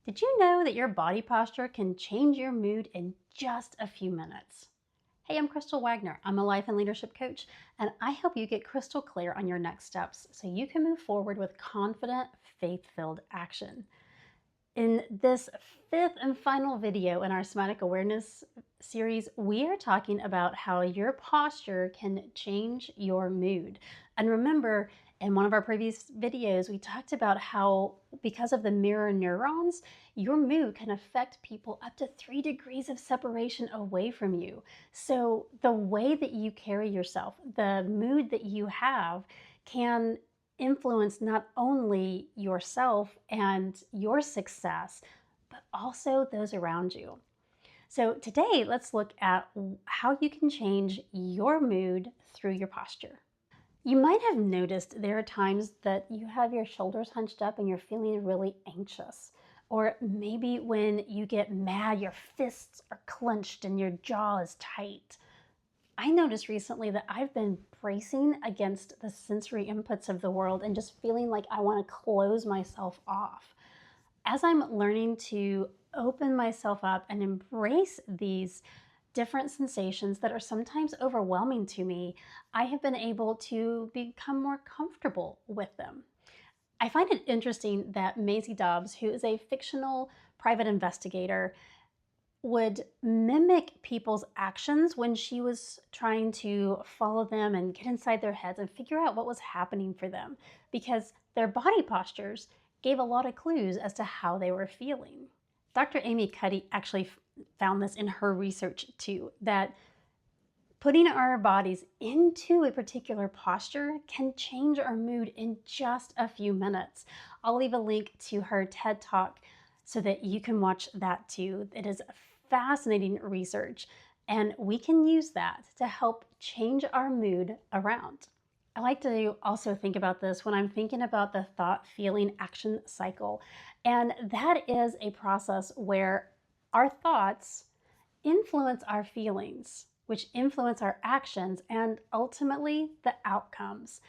Did you know that your body posture can change your mood in just a few minutes? Hey, I'm Crystal Wagner. I'm a life and leadership coach, and I help you get crystal clear on your next steps so you can move forward with confident, faith-filled action. In this fifth and final video in our Somatic Awareness series, we are talking about how your posture can change your mood. And remember, in one of our previous videos, we talked about how, because of the mirror neurons, your mood can affect people up to 3 degrees of separation away from you. So the way that you carry yourself, the mood that you have, can influence not only yourself and your success, but also those around you. So today, let's look at how you can change your mood through your posture. You might have noticed there are times that you have your shoulders hunched up and you're feeling really anxious. Or maybe when you get mad, your fists are clenched and your jaw is tight. I noticed recently that I've been bracing against the sensory inputs of the world and just feeling like I want to close myself off. As I'm learning to open myself up and embrace these different sensations that are sometimes overwhelming to me, I have been able to become more comfortable with them. I find it interesting that Maisie Dobbs, who is a fictional private investigator, would mimic people's actions when she was trying to follow them and get inside their heads and figure out what was happening for them, because their body postures gave a lot of clues as to how they were feeling. Dr. Amy Cuddy actually found this in her research too, that putting our bodies into a particular posture can change our mood in just a few minutes. I'll leave a link to her TED Talk so that you can watch that too. It is fascinating research, and we can use that to help change our mood around. I like to also think about this when I'm thinking about the thought, feeling, action cycle. And that is a process where our thoughts influence our feelings, which influence our actions and ultimately the outcomes.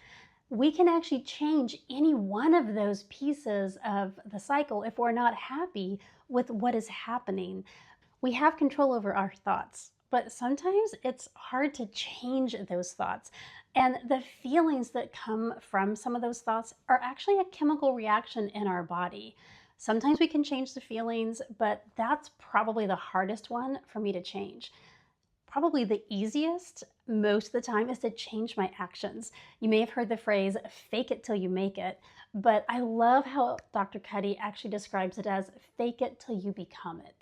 We can actually change any one of those pieces of the cycle if we're not happy with what is happening. We have control over our thoughts, but sometimes it's hard to change those thoughts. And the feelings that come from some of those thoughts are actually a chemical reaction in our body. Sometimes we can change the feelings, but that's probably the hardest one for me to change. Probably the easiest most of the time is to change my actions. You may have heard the phrase, fake it till you make it, but I love how Dr. Cuddy actually describes it as fake it till you become it.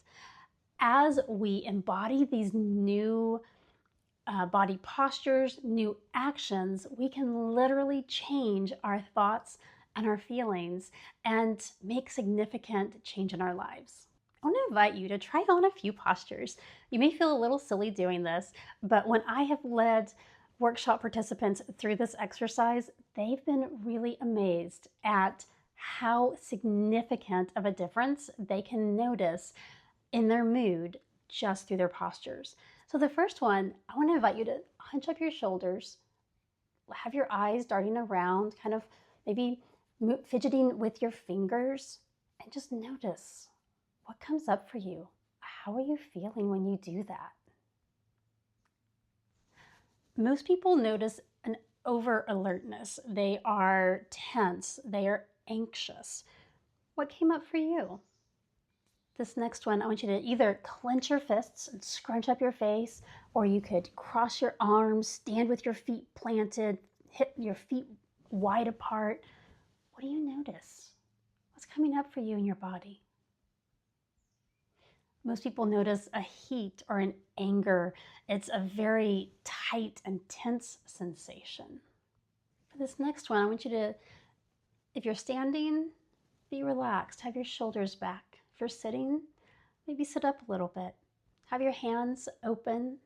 As we embody these new body postures, new actions, we can literally change our thoughts and our feelings and make significant change in our lives. I want to invite you to try on a few postures. You may feel a little silly doing this, but when I have led workshop participants through this exercise, they've been really amazed at how significant of a difference they can notice in their mood just through their postures. So the first one, I want to invite you to hunch up your shoulders, have your eyes darting around, kind of maybe fidgeting with your fingers, and just notice what comes up for you. How are you feeling when you do that? Most people notice an over alertness. They are tense, they are anxious. What came up for you? This next one, I want you to either clench your fists and scrunch up your face, or you could cross your arms, stand with your feet planted, hip your feet wide apart. What do you notice? What's coming up for you in your body? Most people notice a heat or an anger. It's a very tight and tense sensation. For this next one, I want you to, if you're standing, be relaxed. Have your shoulders back. If you're sitting, maybe sit up a little bit. Have your hands open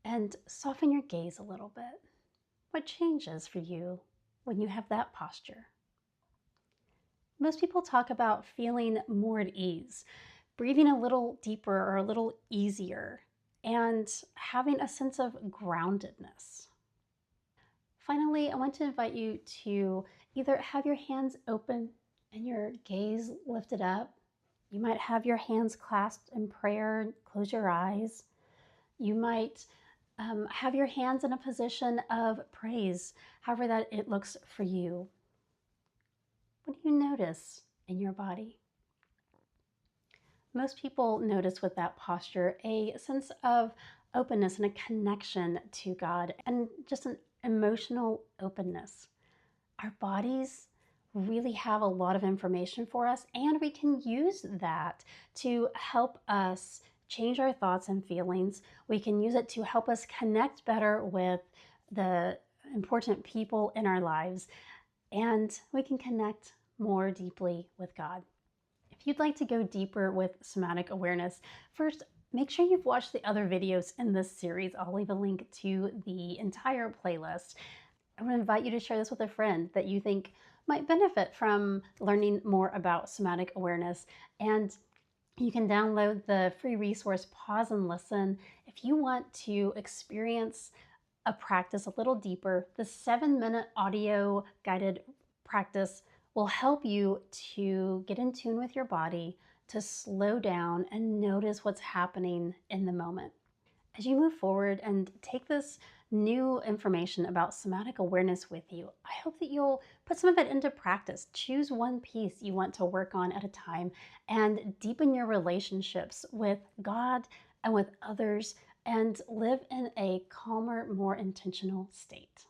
and soften your gaze a little bit. What changes for you when you have that posture? Most people talk about feeling more at ease, breathing a little deeper or a little easier, and having a sense of groundedness. Finally, I want to invite you to either have your hands open and your gaze lifted up. You might have your hands clasped in prayer, close your eyes. You might have your hands in a position of praise, however that it looks for you. What do you notice in your body? Most people notice with that posture a sense of openness and a connection to God and just an emotional openness. Our bodies really have a lot of information for us, and we can use that to help us change our thoughts and feelings. We can use it to help us connect better with the important people in our lives, and we can connect more deeply with God. If you'd like to go deeper with somatic awareness, first, make sure you've watched the other videos in this series. I'll leave a link to the entire playlist. I want to invite you to share this with a friend that you think might benefit from learning more about somatic awareness. And you can download the free resource Pause and Listen if you want to experience a practice a little deeper. The 7-minute audio guided practice will help you to get in tune with your body, to slow down and notice what's happening in the moment. As you move forward and take this new information about somatic awareness with you, I hope that you'll put some of it into practice. Choose one piece you want to work on at a time and deepen your relationships with God and with others and live in a calmer, more intentional state.